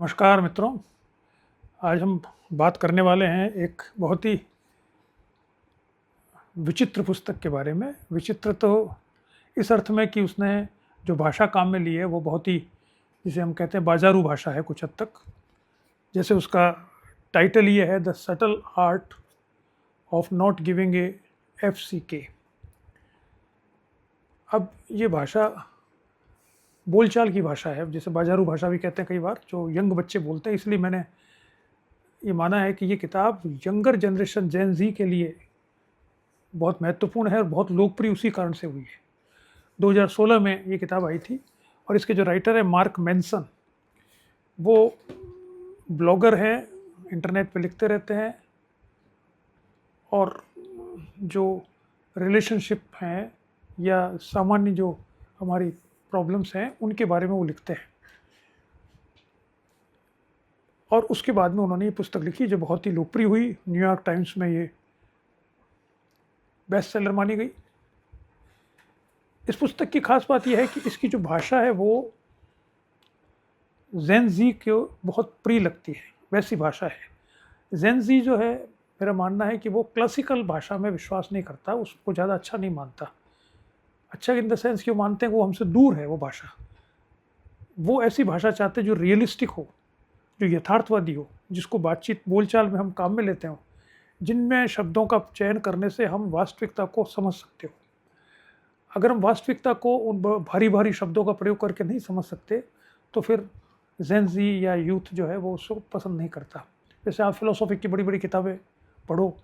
नमस्कार मित्रों। आज हम बात करने वाले हैं एक बहुत ही विचित्र पुस्तक के बारे में। विचित्र तो इस अर्थ में कि उसने जो भाषा काम में ली है वो बहुत ही, जिसे हम कहते हैं, बाजारू भाषा है कुछ हद तक। जैसे उसका टाइटल ये है, the subtle art of not giving a FCK। अब ये भाषा बोलचाल की भाषा है, जैसे बाजारू भाषा भी कहते हैं कई बार, जो यंग बच्चे बोलते हैं। इसलिए मैंने ये माना है कि ये किताब यंगर जनरेशन जेन जी के लिए बहुत महत्वपूर्ण है और बहुत लोकप्रिय उसी कारण से हुई है। 2016 में ये किताब आई थी और इसके जो राइटर है मार्क मैनसन, वो ब्लॉगर हैं, इंटरनेट पे लिखते रहते हैं और जो रिलेशनशिप हैं या सामान्य जो हमारी प्रॉब्लम्स हैं उनके बारे में वो लिखते हैं। और उसके बाद में उन्होंने ये पुस्तक लिखी जो बहुत ही लोकप्रिय हुई। न्यूयॉर्क टाइम्स में ये बेस्ट सेलर मानी गई। इस पुस्तक की खास बात यह है कि इसकी जो भाषा है वो जेन जी को बहुत प्रिय लगती है, वैसी भाषा है। जेन जी जो है, मेरा मानना है कि वो क्लासिकल भाषा में विश्वास नहीं करता, उसको ज़्यादा अच्छा नहीं मानता। अच्छा इन द सेंस कि वो मानते हैं वो हमसे दूर है वो भाषा। वो ऐसी भाषा चाहते हैं जो रियलिस्टिक हो, जो यथार्थवादी हो, जिसको बातचीत बोलचाल में हम काम में लेते हो, जिनमें शब्दों का चयन करने से हम वास्तविकता को समझ सकते हो। अगर हम वास्तविकता को उन भारी भारी शब्दों का प्रयोग करके नहीं समझ सकते तो फिर जेन जी या यूथ जो है वो उसको पसंद नहीं करता। जैसे आप फिलोसॉफी की बड़ी बड़ी किताबें पढ़ो,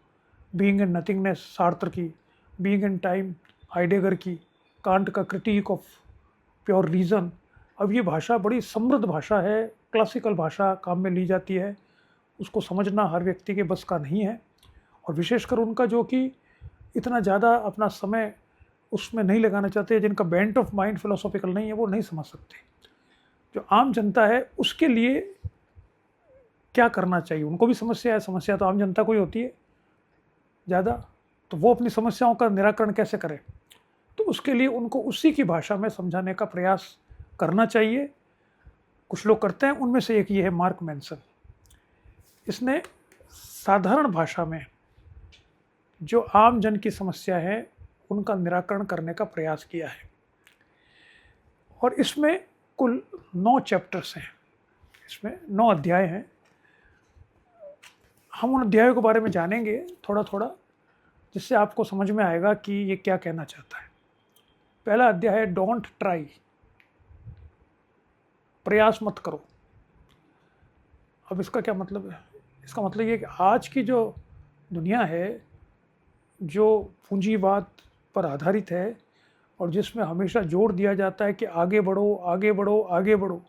बीइंग एंड नथिंगनेस सार्त्र की, बीइंग एंड टाइम हाइडेगर की, कांट का क्रिटिक ऑफ प्योर रीज़न। अब ये भाषा बड़ी समृद्ध भाषा है, क्लासिकल भाषा काम में ली जाती है, उसको समझना हर व्यक्ति के बस का नहीं है। और विशेषकर उनका जो कि इतना ज़्यादा अपना समय उसमें नहीं लगाना चाहते, जिनका बेंट ऑफ माइंड फिलोसॉफिकल नहीं है, वो नहीं समझ सकते। जो आम जनता है उसके लिए क्या करना चाहिए, उनको भी समस्या है। समस्या तो आम जनता को ही होती है ज़्यादा, तो वो अपनी समस्याओं का निराकरण कैसे करें, तो उसके लिए उनको उसी की भाषा में समझाने का प्रयास करना चाहिए। कुछ लोग करते हैं, उनमें से एक ये है मार्क मैनसन। इसने साधारण भाषा में जो आम जन की समस्या है उनका निराकरण करने का प्रयास किया है। और इसमें कुल 9 चैप्टर्स हैं, इसमें 9 अध्याय हैं। हम उन अध्यायों के बारे में जानेंगे थोड़ा थोड़ा, जिससे आपको समझ में आएगा कि ये क्या कहना चाहता है। पहला अध्याय है डोंट ट्राई, प्रयास मत करो। अब इसका क्या मतलब है? इसका मतलब ये कि आज की जो दुनिया है, जो पूंजीवाद पर आधारित है और जिसमें हमेशा जोर दिया जाता है कि आगे बढ़ो आगे बढ़ो आगे बढ़ो,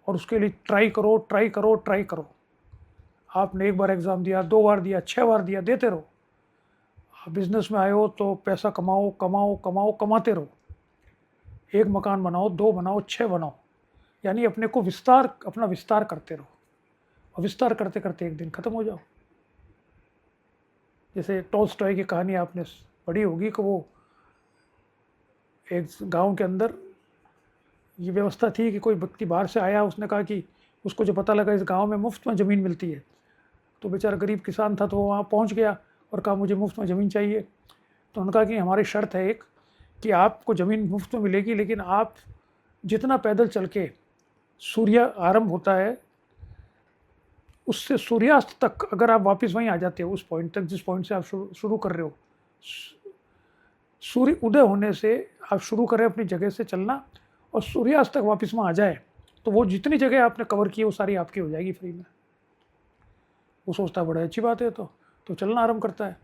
और उसके लिए ट्राई करो ट्राई करो ट्राई करो। आपने एक बार एग्ज़ाम दिया, 2 बार दिया, 6 बार दिया, देते रहो। आप बिजनेस में आए हो तो पैसा कमाओ कमाओ कमाओ, कमाते रहो। एक मकान बनाओ, 2 बनाओ, 6 बनाओ, यानी अपने को अपना विस्तार करते रहो। और विस्तार करते करते एक दिन ख़त्म हो जाओ। जैसे टॉल्स्टॉय की कहानी आपने पढ़ी होगी कि वो एक गांव के अंदर ये व्यवस्था थी कि कोई व्यक्ति बाहर से आया, उसने कहा कि उसको जो पता लगा इस गांव में मुफ्त में ज़मीन मिलती है, तो बेचारा गरीब किसान था, तो वो वहाँ पहुँच गया और कहा मुझे मुफ्त में ज़मीन चाहिए। तो उन्होंने कहा कि हमारी शर्त है एक, कि आपको ज़मीन मुफ्त में मिलेगी, लेकिन आप जितना पैदल चल के सूर्य आरंभ होता है उससे सूर्यास्त तक अगर आप वापस वहीं आ जाते हो, उस पॉइंट तक जिस पॉइंट से आप शुरू कर रहे हो, सूर्य उदय होने से आप शुरू करें अपनी जगह से चलना और सूर्यास्त तक वापस वहाँ आ जाए, तो वो जितनी जगह आपने कवर की है वो सारी आपकी हो जाएगी फ्री में। वो सोचता है बड़ा अच्छी बात है, तो चलना आरम्भ करता है।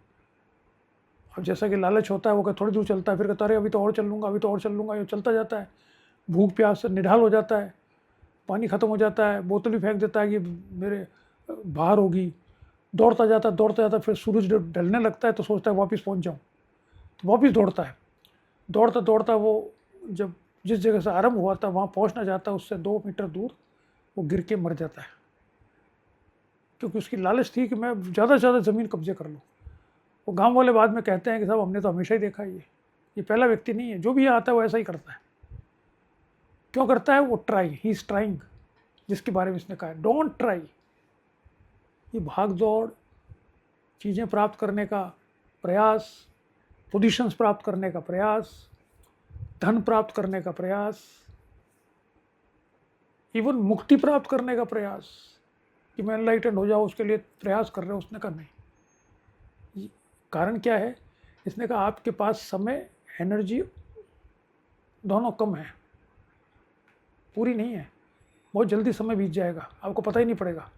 अब जैसा कि लालच होता है, वो थोड़ी दूर चलता है, फिर कहता है अभी तो और चल लूँगा, अभी तो और चल लूँगा। ये चलता जाता है, भूख प्यास से निढाल हो जाता है, पानी ख़त्म हो जाता है, बोतल भी फेंक देता है कि मेरे बाहर होगी। दौड़ता जाता, फिर सूरज ढलने लगता है तो सोचता है वापस पहुंच जाऊं, तो वापस दौड़ता है। दौड़ता दौड़ता वो जब जिस जगह से आरंभ हुआ था वहाँ पहुंचना चाहता है, उससे 2 मीटर दूर वो गिर के मर जाता है, क्योंकि उसकी लालच थी कि मैं ज़्यादा से ज़्यादा ज़मीन कब्जे कर लूँ। वो गांव वाले बाद में कहते हैं कि साहब हमने तो हमेशा ही देखा है, ये पहला व्यक्ति नहीं है, जो भी यहाँ आता है वो ऐसा ही करता है। क्यों करता है? वो ही इज़ ट्राइंग। जिसके बारे में इसने कहा है डोंट ट्राई। ये भाग दौड़, चीज़ें प्राप्त करने का प्रयास, पोजीशंस प्राप्त करने का प्रयास, धन प्राप्त करने का प्रयास, इवन मुक्ति प्राप्त करने का प्रयास कि मैं एनलाइटेंड हो जाऊँ उसके लिए प्रयास कर रहे हो, उसने कहा नहीं। कारण क्या है? इसने कहा आपके पास समय, एनर्जी दोनों कम है, पूरी नहीं है। बहुत जल्दी समय बीत जाएगा, आपको पता ही नहीं पड़ेगा,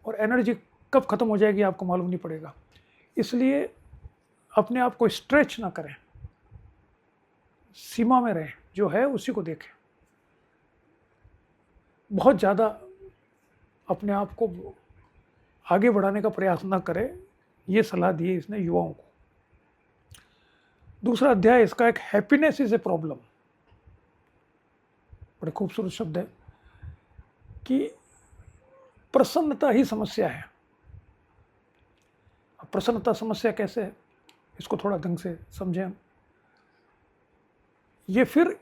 और एनर्जी कब ख़त्म हो जाएगी आपको मालूम नहीं पड़ेगा। इसलिए अपने आप को स्ट्रेच ना करें, सीमा में रहें, जो है उसी को देखें। बहुत ज़्यादा अपने आप को आगे बढ़ाने का प्रयास ना करें, ये सलाह दी है इसने युवाओं को। दूसरा अध्याय इसका एक हैप्पीनेस इज ए प्रॉब्लम, बड़े खूबसूरत शब्द है कि प्रसन्नता ही समस्या है। अब प्रसन्नता समस्या कैसे है, इसको थोड़ा ढंग से समझें हम। ये फिर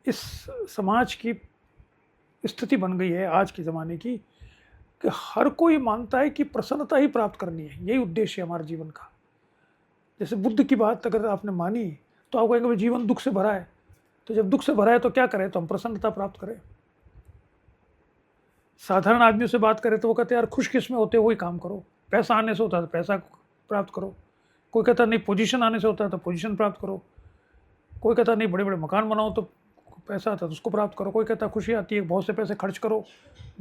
इस समाज की स्थिति बन गई है आज के ज़माने की कि हर कोई मानता है कि प्रसन्नता ही प्राप्त करनी है, यही उद्देश्य है हमारे जीवन का। जैसे बुद्ध की बात अगर आपने मानी तो आप कहेंगे भाई जीवन दुख से भरा है, तो जब दुख से भरा है तो क्या करें? तो हम प्रसन्नता प्राप्त करें। साधारण आदमियों से बात करें तो वो कहते हैं यार खुश किस में होते हो वही काम करो, पैसा आने से होता है तो पैसा प्राप्त करो। कोई कहता नहीं पोजीशन आने से होता है तो पोजीशन प्राप्त करो। कोई कहता नहीं बड़े बड़े मकान बनाओ तो पैसा आता है तो उसको प्राप्त करो। कोई कहता खुशी आती है बहुत से पैसे खर्च करो,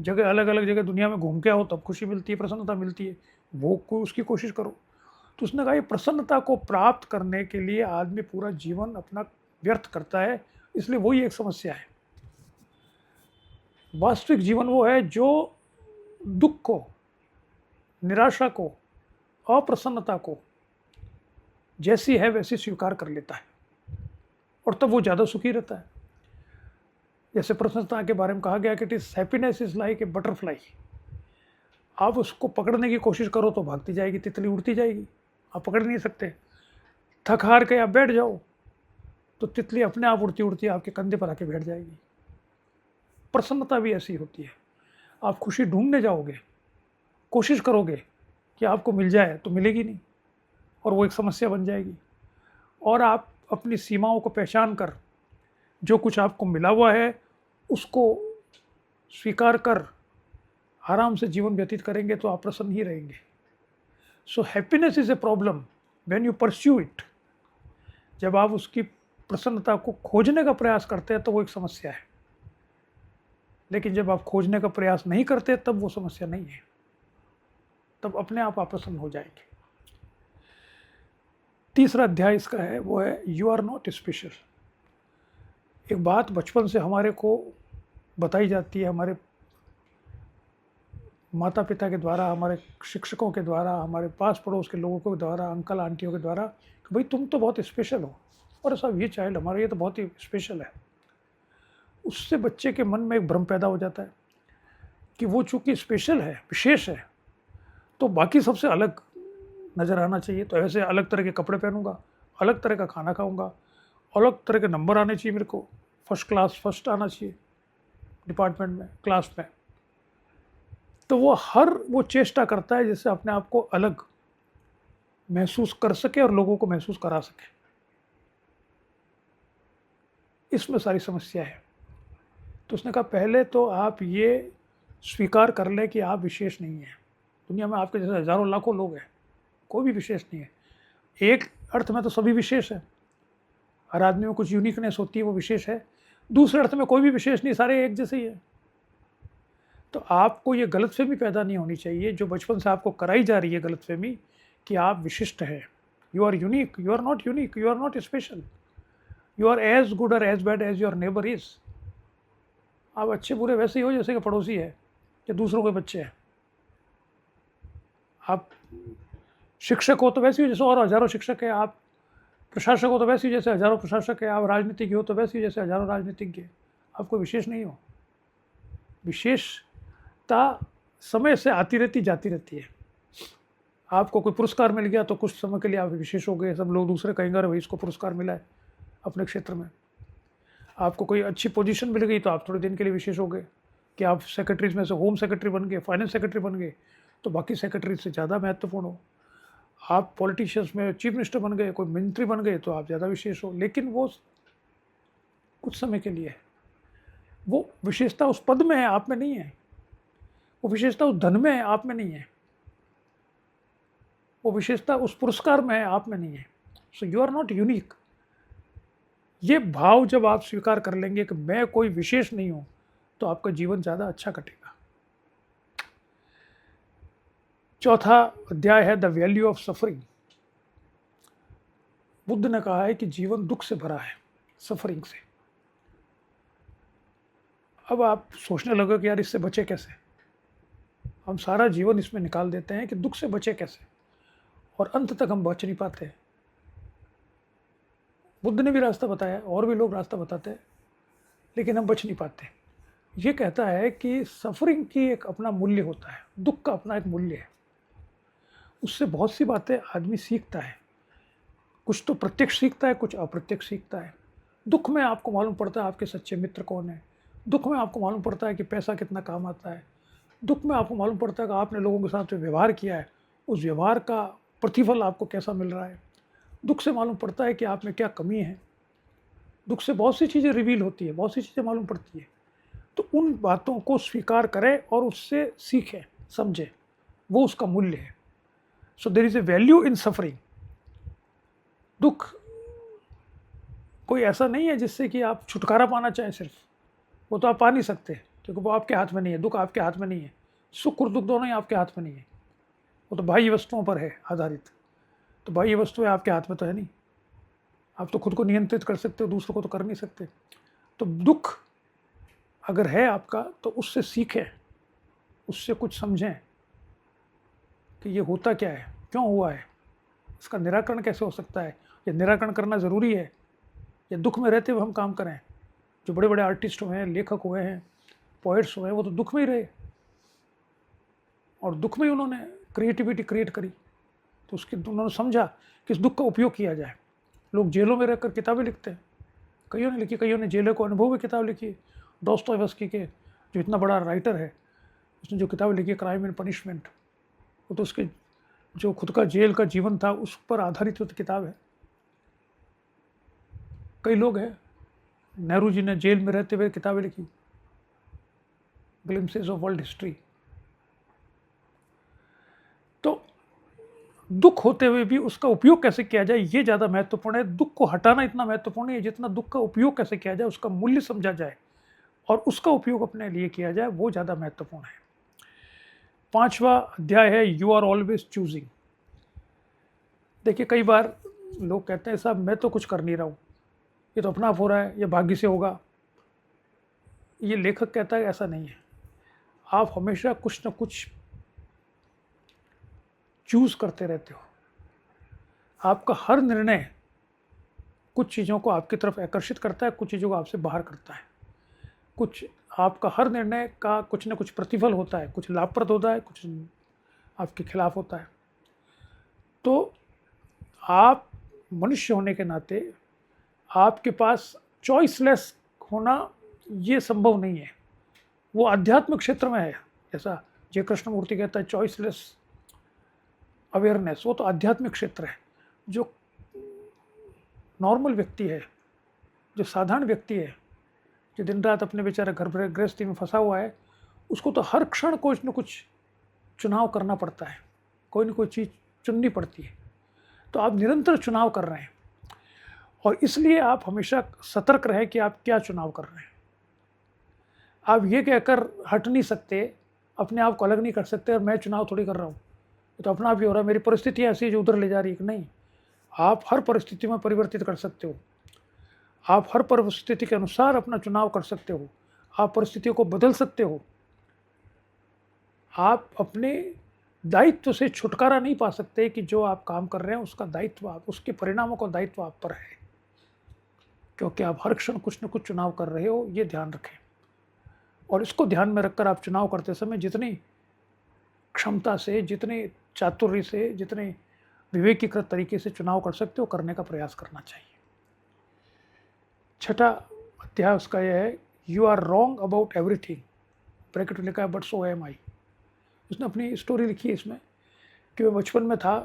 जगह अलग अलग जगह दुनिया में घूम के आओ तब खुशी मिलती है, प्रसन्नता मिलती है, वो उसकी कोशिश करो। तो उसने कहा ये प्रसन्नता को प्राप्त करने के लिए आदमी पूरा जीवन अपना व्यर्थ करता है, इसलिए वही एक समस्या है। वास्तविक जीवन वो है जो दुख को, निराशा को, अप्रसन्नता को जैसी है वैसी स्वीकार कर लेता है, और तब वो ज़्यादा सुखी रहता है। जैसे प्रसन्नता के बारे में कहा गया कि it is happiness is like a butterfly. आप उसको पकड़ने की कोशिश करो तो भागती जाएगी, तितली उड़ती जाएगी, आप पकड़ नहीं सकते। थक हार के आप बैठ जाओ तो तितली अपने आप उड़ती उड़ती आपके कंधे पर आके बैठ जाएगी। प्रसन्नता भी ऐसी होती है। आप खुशी ढूंढने जाओगे, कोशिश करोगे कि आपको मिल जाए तो मिलेगी नहीं, और वो एक समस्या बन जाएगी। और आप अपनी सीमाओं को पहचान कर जो कुछ आपको मिला हुआ है उसको स्वीकार कर आराम से जीवन व्यतीत करेंगे तो आप प्रसन्न ही रहेंगे। So happiness is a problem when you pursue it. जब आप उसकी प्रसन्नता को खोजने का प्रयास करते हैं तो वो एक समस्या है, लेकिन जब आप खोजने का प्रयास नहीं करते तब वो समस्या नहीं है, तब अपने आप प्रसन्न हो जाएंगे। तीसरा अध्याय इसका है वो है यू आर नॉट स्पेशल। एक बात बचपन से हमारे को बताई जाती है, हमारे माता पिता के द्वारा, हमारे शिक्षकों के द्वारा, हमारे पास पड़ोस के लोगों के द्वारा, अंकल आंटियों के द्वारा कि भाई तुम तो बहुत स्पेशल हो, और साहब ये चाइल्ड हमारा ये तो बहुत ही स्पेशल है। उससे बच्चे के मन में एक भ्रम पैदा हो जाता है कि वो चूँकि स्पेशल है, विशेष है, तो बाकी सबसे अलग नज़र आना चाहिए। तो ऐसे अलग तरह के कपड़े पहनूंगा, अलग तरह का खाना खाऊंगा, अलग तरह के नंबर आने चाहिए, मेरे को फर्स्ट क्लास फर्स्ट आना चाहिए डिपार्टमेंट में, क्लास में। तो वो चेष्टा करता है जिससे अपने आप को अलग महसूस कर सके और लोगों को महसूस करा सके। इसमें सारी समस्या है। तो उसने कहा पहले तो आप ये स्वीकार कर लें कि आप विशेष नहीं हैं। दुनिया में आपके जैसे हज़ारों लाखों लोग हैं, कोई भी विशेष नहीं है। एक अर्थ में तो सभी विशेष है, हर आदमी में कुछ यूनिकनेस होती है, वो विशेष है। दूसरे अर्थ में कोई भी विशेष नहीं, सारे एक जैसे ही है। तो आपको ये गलतफहमी पैदा नहीं होनी चाहिए जो बचपन से आपको कराई जा रही है, गलतफहमी कि आप विशिष्ट हैं। You are unique, you are not unique, you are not special, you are as good और as bad as your neighbour is. आप अच्छे बुरे वैसे ही हो जैसे कि पड़ोसी है या दूसरों के बच्चे हैं। आप शिक्षक हो तो वैसे ही जैसे और हज़ारों शिक्षक है, आप प्रशासक हो तो वैसे ही जैसे हज़ारों प्रशासक है, आप राजनीतिज्ञ हो तो वैसे ही जैसे हज़ारों राजनीतिज्ञ है। आप कोई विशेष नहीं हो। विशेषता समय से आती रहती जाती रहती है। आपको कोई पुरस्कार मिल गया तो कुछ समय के लिए आप विशेष हो गए, सब लोग दूसरे कहेंगे अरे भाई इसको पुरस्कार मिला है अपने क्षेत्र में। आपको कोई अच्छी पोजीशन मिल गई तो आप थोड़े दिन के लिए विशेष हो गए, कि आप सेक्रेटरीज में से होम सेक्रेटरी बन गए, फाइनेंस सेक्रेटरी बन गए तो बाकी सेक्रेटरी से ज़्यादा महत्वपूर्ण हो। आप पॉलिटिशियंस में चीफ मिनिस्टर बन गए, कोई मंत्री बन गए तो आप ज़्यादा विशेष हो। लेकिन वो कुछ समय के लिए है। वो विशेषता उस पद में है, आप में नहीं है। वो विशेषता उस धन में है, आप में नहीं है। वो विशेषता उस पुरस्कार में है, आप में नहीं है। So you are not unique. ये भाव जब आप स्वीकार कर लेंगे कि मैं कोई विशेष नहीं हूं, तो आपका जीवन ज़्यादा अच्छा कटेगा। चौथा अध्याय है the value of suffering. Buddha ने कहा है कि जीवन दुख से भरा है, सफरिंग से। अब आप सोचने लगे कि यार इससे बचे कैसे। हम सारा जीवन इसमें निकाल देते हैं कि दुख से बचे कैसे, और अंत तक हम बच नहीं पाते। बुद्ध ने भी रास्ता बताया, और भी लोग रास्ता बताते हैं, लेकिन हम बच नहीं पाते। ये कहता है कि सफरिंग की एक अपना मूल्य होता है, दुख का अपना एक मूल्य है। उससे बहुत सी बातें आदमी सीखता है। कुछ तो प्रत्यक्ष सीखता है, कुछ अप्रत्यक्ष सीखता है। दुख में आपको मालूम पड़ता है आपके सच्चे मित्र कौन है। दुख में आपको मालूम पड़ता है कि पैसा कितना काम आता है। दुख में आपको मालूम पड़ता है कि आपने लोगों के साथ जो व्यवहार किया है, उस व्यवहार का प्रतिफल आपको कैसा मिल रहा है। दुख से मालूम पड़ता है कि आप में क्या कमी है। दुख से बहुत सी चीज़ें रिवील होती है, बहुत सी चीज़ें मालूम पड़ती है। तो उन बातों को स्वीकार करें और उससे सीखें, समझें, वो उसका मूल्य है। So there is a value in suffering. दुख कोई ऐसा नहीं है जिससे कि आप छुटकारा पाना चाहें सिर्फ, वो तो आप पा नहीं सकते, क्योंकि वो आपके हाथ में नहीं है। दुख आपके हाथ में नहीं है, सुख और दुख दोनों ही आपके हाथ में नहीं है। वो तो बाह्य वस्तुओं पर है आधारित। तो बाह्य वस्तुएं आपके हाथ में तो है नहीं। आप तो खुद को नियंत्रित कर सकते हो, दूसरों को तो कर नहीं सकते। तो दुख अगर है आपका तो उससे सीखें, उससे कुछ समझें कि ये होता क्या है, क्यों हुआ है, इसका निराकरण कैसे हो सकता है। ये निराकरण करना ज़रूरी है, या दुख में रहते हुए हम काम करें। जो बड़े बड़े आर्टिस्ट हुए हैं, लेखक हुए हैं, पोइट्स हुए हैं, वो तो दुख में ही रहे और दुख में ही उन्होंने क्रिएटिविटी क्रिएट करी। तो उसके उन्होंने समझा कि इस दुख का उपयोग किया जाए। लोग जेलों में रहकर किताबें लिखते हैं, कईयों ने लिखी, कईयों ने जेलों को अनुभव में किताब लिखी। डॉस्टोयेवस्की के जो इतना बड़ा राइटर है, उसने जो किताब लिखी क्राइम एंड पनिशमेंट, वो तो उसके जो खुद का जेल का जीवन था उस पर आधारित किताब है। कई लोग हैं, नेहरू जी ने जेल में रहते हुए किताबें लिखी, ग्लिम्पसेस ऑफ वर्ल्ड हिस्ट्री। तो दुख होते हुए भी उसका उपयोग कैसे किया जाए, ये ज़्यादा महत्वपूर्ण है। दुख को हटाना इतना महत्वपूर्ण नहीं है जितना दुख का उपयोग कैसे किया जाए, उसका मूल्य समझा जाए और उसका उपयोग अपने लिए किया जाए, वो ज़्यादा महत्वपूर्ण है। पांचवा अध्याय है यू आर ऑलवेज चूजिंग। देखिए, कई बार लोग कहते हैं साहब मैं तो कुछ कर नहीं रहा हूँ, ये तो अपना आप हो रहा है, ये भाग्य से होगा। ये लेखक कहता है ऐसा नहीं है। आप हमेशा कुछ न कुछ चूज करते रहते हो। आपका हर निर्णय कुछ चीज़ों को आपकी तरफ आकर्षित करता है, कुछ चीज़ों को आपसे बाहर करता है। कुछ आपका हर निर्णय का कुछ न कुछ प्रतिफल होता है, कुछ लाभप्रद होता है, कुछ आपके खिलाफ होता है। तो आप मनुष्य होने के नाते आपके पास चॉइसलेस होना ये संभव नहीं है। वो आध्यात्मिक क्षेत्र में है, जैसा जय कृष्णमूर्ति कहता है चॉइसलेस अवेयरनेस, वो तो आध्यात्मिक क्षेत्र है। जो नॉर्मल व्यक्ति है, जो साधारण व्यक्ति है, जो दिन रात अपने बेचारे घर पर गृहस्थी में फंसा हुआ है, उसको तो हर क्षण कुछ न कुछ चुनाव करना पड़ता है, कोई न कोई चीज़ चुननी पड़ती है। तो आप निरंतर चुनाव कर रहे हैं और इसलिए आप हमेशा सतर्क रहें कि आप क्या चुनाव कर रहे हैं। आप ये कहकर हट नहीं सकते, अपने आप को अलग नहीं कर सकते और मैं चुनाव थोड़ी कर रहा हूँ, तो अपना आप ही हो रहा है, मेरी परिस्थिति ऐसी है जो उधर ले जा रही है। नहीं, आप हर परिस्थिति में परिवर्तित कर सकते हो। आप हर परिस्थिति के अनुसार अपना चुनाव कर सकते हो। आप परिस्थितियों को बदल सकते हो। आप अपने दायित्व से छुटकारा नहीं पा सकते कि जो आप काम कर रहे हैं उसका दायित्व, आप उसके परिणामों का दायित्व आप पर है, क्योंकि आप हर क्षण कुछ न कुछ चुनाव कर रहे हो। ये ध्यान रखें और इसको ध्यान में रखकर आप चुनाव करते समय जितनी क्षमता से, जितने चातुर्य से, जितने विवेकीकृत तरीके से चुनाव कर सकते हो, करने का प्रयास करना चाहिए। छठा अध्याय उसका यह है you are wrong about everything bracket में लिखा है बट सो एम आई। उसने अपनी स्टोरी लिखी है इसमें कि मैं बचपन में था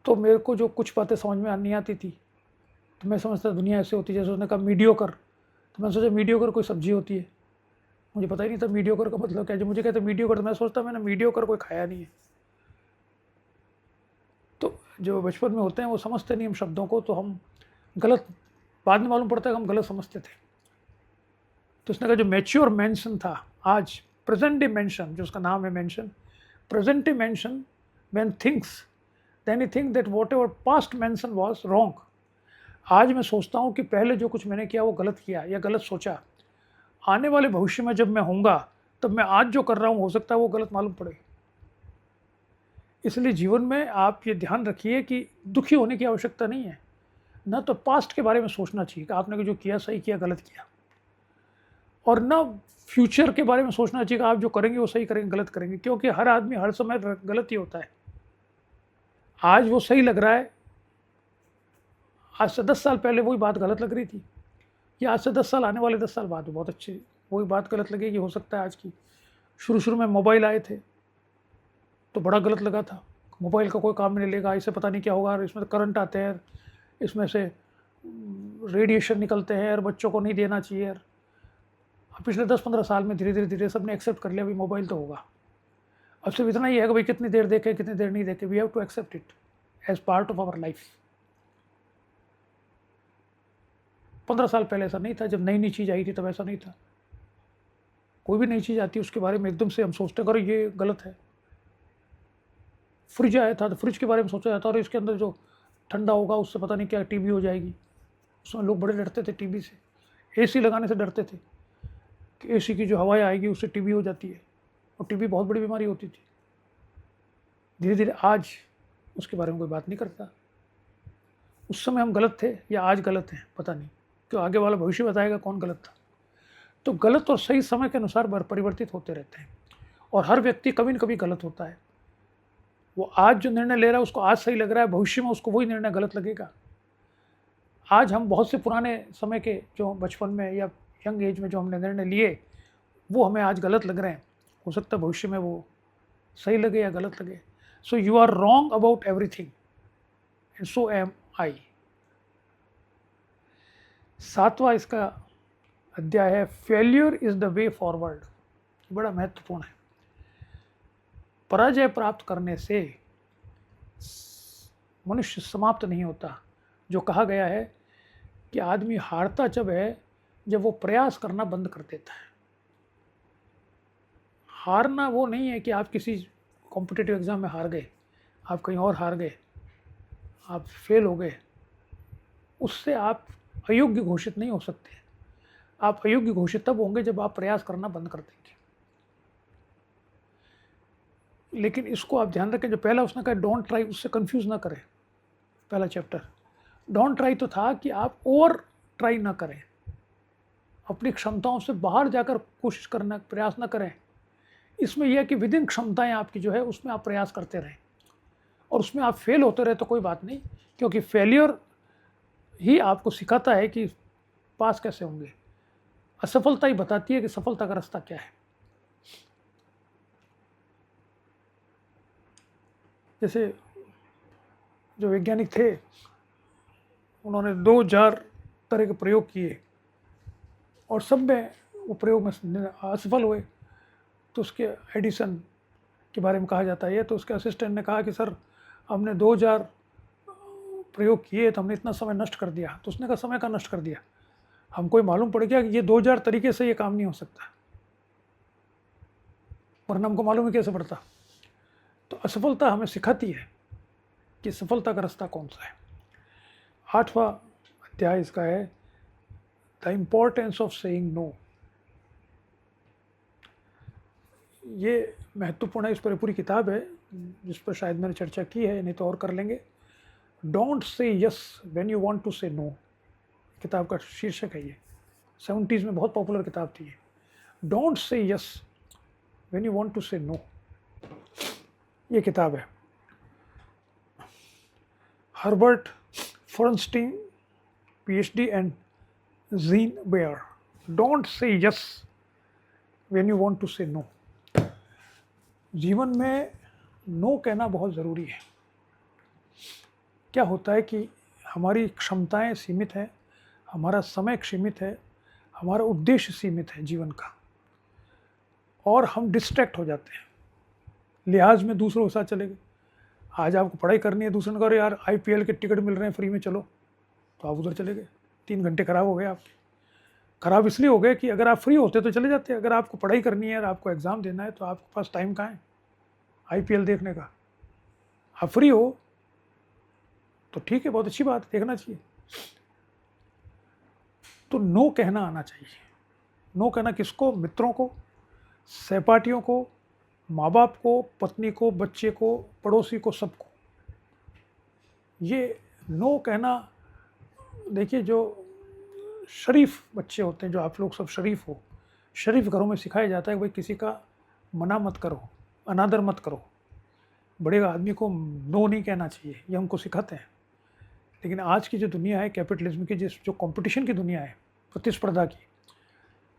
तो मेरे को जो कुछ बातें समझ में नहीं आती थी तो मैं समझता दुनिया ऐसे होती है। जैसे उसने कहा मीडियोकर, तो मैं सोचा मीडियोकर कोई सब्जी होती है, मुझे पता ही नहीं था मीडियोकर का मतलब क्या है। जब मुझे कहते मीडियोकर तो मैं सोचता मैंने मीडियोकर कोई खाया नहीं है। तो जो बचपन में होते हैं वो समझते नहीं हम शब्दों को, तो हम गलत, बाद में मालूम पड़ता है कि हम गलत समझते थे। तो उसने कहा जो मैच्योर मेंशन था, आज प्रेजेंट डे मेंशन, जो उसका नाम है mention, present day mention when things then he think that what ever past mention was wrong. आज मैं सोचता हूँ कि पहले जो कुछ मैंने किया वो गलत किया या गलत सोचा, आने वाले भविष्य में जब मैं होऊंगा तब मैं आज जो कर रहा हूँ हो सकता है वो गलत मालूम पड़े। इसलिए जीवन में आप ये ध्यान रखिए कि दुखी होने की आवश्यकता नहीं है, न तो पास्ट के बारे में सोचना चाहिए कि आपने जो किया सही किया गलत किया, और न फ्यूचर के बारे में सोचना चाहिए कि आप जो करेंगे वो सही करेंगे गलत करेंगे, क्योंकि हर आदमी हर समय गलत ही होता है। आज वो सही लग रहा है, आज से 10 साल पहले वही बात गलत लग रही थी, या आज से 10 साल आने वाले 10 साल बाद बहुत अच्छी वही बात गलत लगेगी। हो सकता है आज की शुरू में मोबाइल आए थे तो बड़ा गलत लगा था, मोबाइल का कोई काम नहीं लेगा, इससे पता नहीं क्या होगा, इसमें तो करंट आते हैं, इसमें से रेडिएशन निकलते हैं और बच्चों को नहीं देना चाहिए। अब पिछले 10-15 साल में धीरे धीरे सब ने एक्सेप्ट कर लिया भाई मोबाइल तो होगा। अब सिर्फ इतना ही है कि भाई कितनी देर देखे कितनी देर नहीं देखे, we have to accept it as part of our life. 15 साल पहले ऐसा नहीं था, जब नई नई चीज़ आई थी तब ऐसा नहीं था। कोई भी नई चीज़ आती है उसके बारे में एकदम से हम सोचते हैं अरे ये गलत है। फ्रिज आया था तो फ्रिज के बारे में सोचा जाता और इसके अंदर जो ठंडा होगा उससे पता नहीं क्या टीबी हो जाएगी, उसमें लोग बड़े डरते थे टीबी से। एसी लगाने से डरते थे कि एसी की जो हवाएं आएगी उससे टीबी हो जाती है, और टीबी बहुत बड़ी बीमारी होती थी। धीरे धीरे आज उसके बारे में कोई बात नहीं करता। उस समय हम गलत थे या आज गलत हैं पता नहीं, क्यों आगे वाला भविष्य बताएगा कौन गलत था। तो गलत और सही समय के अनुसार परिवर्तित होते रहते हैं, और हर व्यक्ति कभी न कभी गलत होता है। वो आज जो निर्णय ले रहा है उसको आज सही लग रहा है, भविष्य में उसको वही निर्णय गलत लगेगा। आज हम बहुत से पुराने समय के जो बचपन में या यंग एज में जो हमने निर्णय लिए वो हमें आज गलत लग रहे हैं, हो सकता है भविष्य में वो सही लगे या गलत लगे। So you are wrong about everything and so am I. 7वां इसका अध्याय है failure is the way forward. बड़ा महत्वपूर्ण है। पराजय प्राप्त करने से मनुष्य समाप्त नहीं होता। जो कहा गया है कि आदमी हारता जब है जब वो प्रयास करना बंद कर देता है। हारना वो नहीं है कि आप किसी कॉम्पिटिटिव एग्ज़ाम में हार गए, आप कहीं और हार गए, आप फेल हो गए, उससे आप अयोग्य घोषित नहीं हो सकते। आप अयोग्य घोषित तब होंगे जब आप प्रयास करना बंद कर देंगे। लेकिन इसको आप ध्यान रखें, जो पहला उसने कहा डोंट ट्राई, उससे कंफ्यूज ना करें। पहला चैप्टर डोंट ट्राई तो था कि आप ओवर ट्राई ना करें, अपनी क्षमताओं से बाहर जाकर कोशिश करना प्रयास ना करें। इसमें यह है कि विदिन क्षमताएं आपकी जो है उसमें आप प्रयास करते रहें, और उसमें आप फेल होते रहे तो कोई बात नहीं, क्योंकि फेलियर ही आपको सिखाता है कि पास कैसे होंगे। असफलता ही बताती है कि सफलता का रास्ता क्या है। जैसे जो वैज्ञानिक थे उन्होंने 2000 तरह के प्रयोग किए और सब में वो प्रयोग में असफल हुए। तो उसके एडिसन के बारे में कहा जाता है, तो उसके असिस्टेंट ने कहा कि सर हमने 2000 प्रयोग किए तो हमने इतना समय नष्ट कर दिया। तो उसने कहा समय का नष्ट कर दिया, हमको मालूम पड़ गया कि ये 2000 तरीके से ये काम नहीं हो सकता, वरना हमको मालूम ही कैसे पड़ता। तो असफलता हमें सिखाती है कि सफलता का रास्ता कौन सा है। 8वां अध्याय इसका है the importance of saying no. ये महत्वपूर्ण है, इस पर पूरी किताब है जिस पर शायद मैंने चर्चा की है, नहीं तो और कर लेंगे। Don't say yes when you want to say no, किताब का शीर्षक है ये। 70s में बहुत पॉपुलर किताब थी ये। Don't say yes when you want to say no, ये किताब है। Herbert Fernstein PhD and Jean Baer. Don't say yes when you want to say no. जीवन में नो कहना बहुत ज़रूरी है। क्या होता है कि हमारी क्षमताएं सीमित हैं, हमारा समय सीमित है, हमारा उद्देश्य सीमित है जीवन का, और हम डिस्ट्रैक्ट हो जाते हैं लिहाज में दूसरों के साथ चले गए। आज आपको पढ़ाई करनी है, दूसरे ने कहा यार IPL के टिकट मिल रहे हैं फ्री में, चलो, तो आप उधर चले गए। 3 घंटे खराब हो गए आपके। खराब इसलिए हो गए कि अगर आप फ्री होते तो चले जाते। अगर आपको पढ़ाई करनी है और आपको एग्ज़ाम देना है तो आपके पास टाइम कहाँ है IPL देखने का। आप फ्री हो तो ठीक है, बहुत अच्छी बात है, देखना चाहिए। तो नो कहना आना चाहिए। नो कहना किसको? मित्रों को, सहपाठियों को, माँ बाप को, पत्नी को, बच्चे को, पड़ोसी को, सबको। ये नो कहना, देखिए जो शरीफ बच्चे होते हैं, जो आप लोग सब शरीफ हो, शरीफ घरों में सिखाया जाता है कि भाई किसी का मना मत करो, अनादर मत करो, बड़े आदमी को नो नहीं कहना चाहिए, ये हमको सिखाते हैं। लेकिन आज की जो दुनिया है कैपिटलिज्म की, जो कंपटीशन की दुनिया है, प्रतिस्पर्धा की,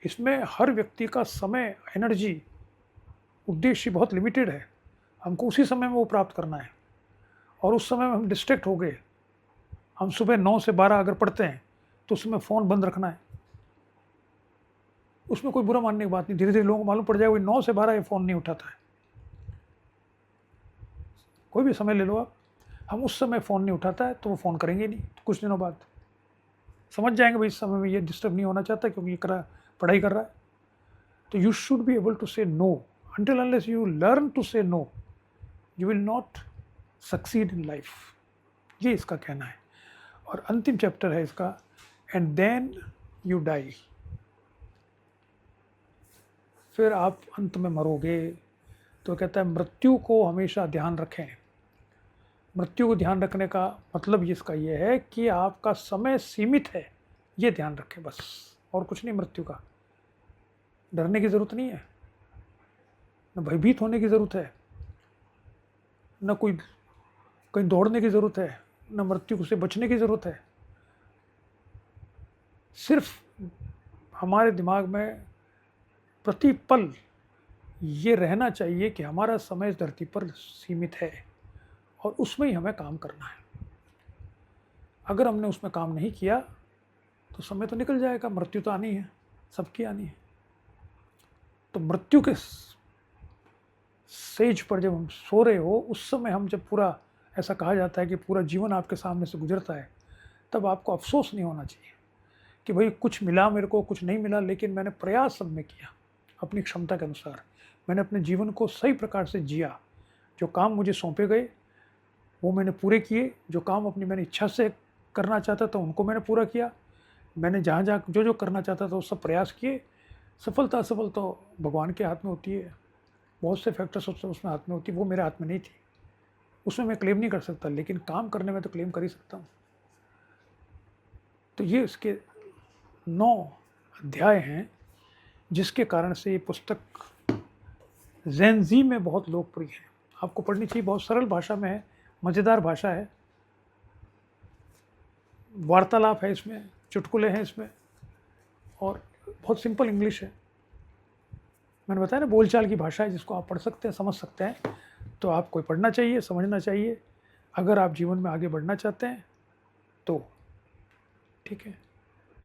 इसमें हर व्यक्ति का समय, एनर्जी, उद्देश्य बहुत लिमिटेड है। हमको उसी समय में वो प्राप्त करना है, और उस समय में हम डिस्ट्रैक्ट हो गए। हम सुबह 9 से 12 अगर पढ़ते हैं तो उसमें फ़ोन बंद रखना है। उसमें कोई बुरा मानने की बात नहीं। धीरे धीरे लोगों को मालूम पड़ जाएगा वही 9 से 12 ये फ़ोन नहीं उठाता है। कोई भी समय ले लो आप, हम उस समय फ़ोन नहीं उठाता है तो वो फ़ोन करेंगे नहीं। तो कुछ दिनों बाद समझ जाएंगे भाई इस समय में ये डिस्टर्ब नहीं होना चाहता क्योंकि ये पढ़ाई कर रहा है। तो you should be able to say no. until unless you learn to say no, you will not succeed in life। ये इसका कहना है। और अंतिम चैप्टर है इसका, एंड देन यू डाई। फिर आप अंत में मरोगे। तो कहता है मृत्यु को हमेशा ध्यान रखें। मृत्यु को ध्यान रखने का मतलब इसका ये है कि आपका समय सीमित है, ये ध्यान रखें बस, और कुछ नहीं। मृत्यु का डरने की ज़रूरत नहीं है, न भयभीत होने की ज़रूरत है, न कोई कहीं दौड़ने की ज़रूरत है, न मृत्यु से बचने की ज़रूरत है। सिर्फ हमारे दिमाग में प्रति पल ये रहना चाहिए कि हमारा समय इस धरती पर सीमित है और उसमें ही हमें काम करना है। अगर हमने उसमें काम नहीं किया तो समय तो निकल जाएगा। मृत्यु तो आनी है, सबकी आनी है। तो मृत्यु के सेज पर जब हम सो रहे हो, उस समय हम जब पूरा, ऐसा कहा जाता है कि पूरा जीवन आपके सामने से गुजरता है, तब आपको अफसोस नहीं होना चाहिए कि भाई कुछ मिला मेरे को, कुछ नहीं मिला, लेकिन मैंने प्रयास सब में किया अपनी क्षमता के अनुसार। मैंने अपने जीवन को सही प्रकार से जिया। जो काम मुझे सौंपे गए वो मैंने पूरे किए। जो काम अपनी मैंने इच्छा से करना चाहता था उनको मैंने पूरा किया। मैंने जहाँ जहाँ जो करना चाहता था वो सब प्रयास किए। सफलता असफलता भगवान के हाथ में होती है, बहुत से फैक्टर्स उसमें हाथ में होती है, वो मेरे हाथ में नहीं थी। उसमें मैं क्लेम नहीं कर सकता, लेकिन काम करने में तो क्लेम कर ही सकता हूँ। तो ये इसके 9 अध्याय हैं जिसके कारण से ये पुस्तक जेन ज़ी में बहुत लोकप्रिय है। आपको पढ़नी चाहिए, बहुत सरल भाषा में है, मज़ेदार भाषा है, वार्तालाप है इसमें, चुटकुले हैं इसमें, और बहुत सिंपल इंग्लिश है। मैंने बताया ना, बोलचाल की भाषा है जिसको आप पढ़ सकते हैं, समझ सकते हैं। तो आपको पढ़ना चाहिए, समझना चाहिए, अगर आप जीवन में आगे बढ़ना चाहते हैं तो। ठीक है।